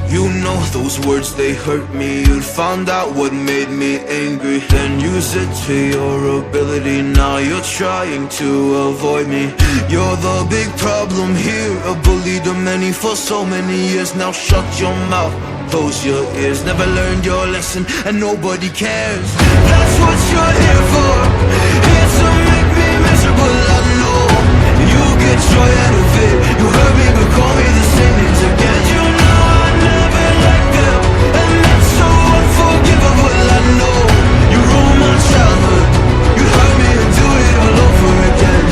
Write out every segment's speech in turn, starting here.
You know those words, they hurt me. You found out what made me angry, then use it to your ability. Now you're trying to avoid me. You're the big problem here, a bully to many for so many years. Now shut your mouth, close your ears. Never learned your lesson and nobody cares. That's what you're here for, here to make me miserable. I know you get joy out of it. You hurt me but call me the same names again. You know I never liked them, and that's so unforgivable. I know you ruined my childhood. You hurt me and do it all over again.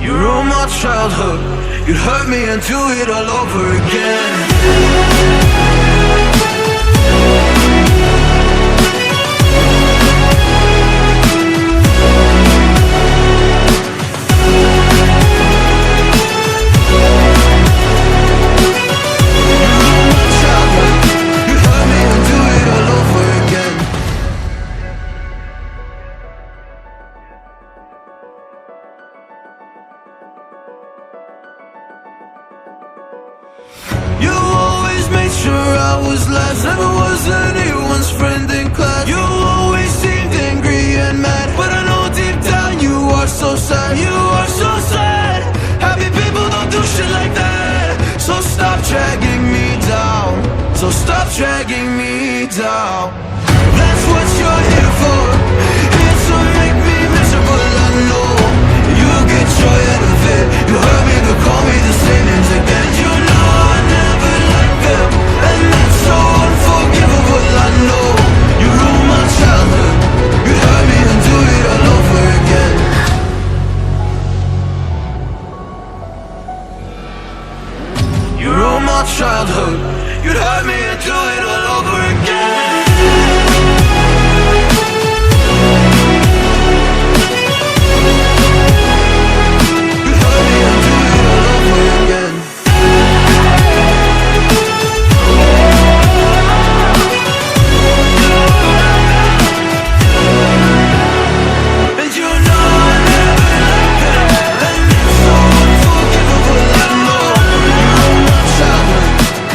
You ruined my childhood. You hurt me and do it all over again. Never was anyone's friend in class. You always seemed angry and mad, but I know deep down you are so sad. You are so sad. Happy people don't do shit like that. So stop dragging me down. So stop dragging me down. That's what you're here for, here to make me miserable. I know you get joy out of it. You hurt me but call me the same names again. You know I never liked them, and that's so unforgivable. I know you ruined my childhood. You hurt me and do it all over again. You ruined my childhood. You'd hurt me and do it all over again. You hurt me and do it all over again. And you know I never liked them, and it's so unforgivable. I know you ruined my childhood.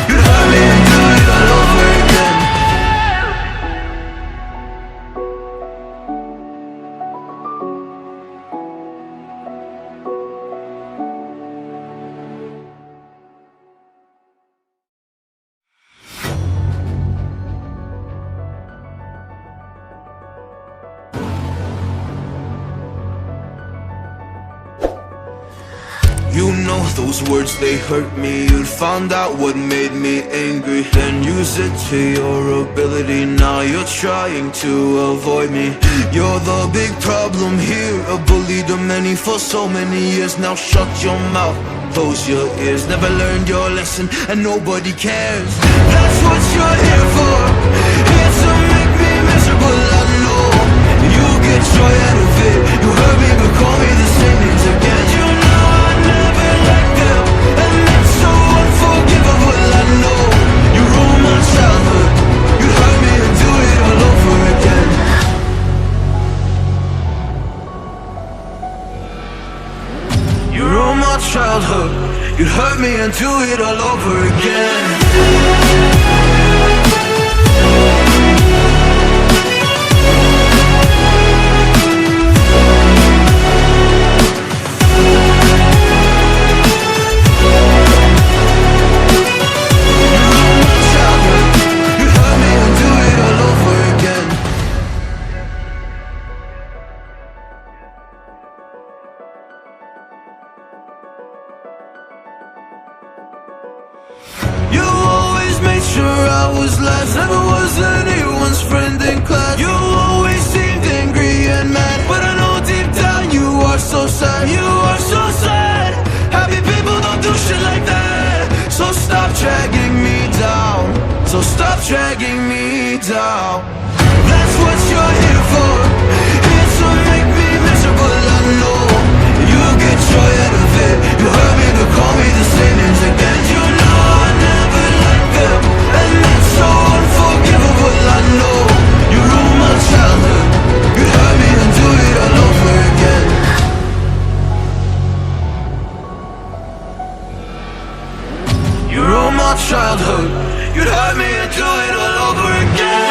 You hurt me and do it all over again. You know those words, they hurt me. You found out what made me angry, then use it to your ability. Now you're trying to avoid me. You're the big problem here, a bully to many for so many years. Now shut your mouth, close your ears. Never learned your lesson and nobody cares. That's what you're here for, here to make me miserable. I know you get joy out of it. You hurt me but call me the same names again. You know I never liked them, and that's so unforgivable. I know you ruined my childhood. You hurt me and do it all over again. You ruined my childhood. You hurt me and do it all over again. Never was anyone's friend in class. You always seemed angry and mad, but I know deep down you are so sad. You are so sad. Happy people don't do shit like that. So stop dragging me down. So stop dragging me down. That's what you're here for, here to make me miserable. I know you get joy out of it. You hurt me but call me the same names again. You know I never liked them, and that's so unforgivable. I know you ruined my childhood. You hurt me and do it all over again. childhood. You'd hurt me and do it all over again.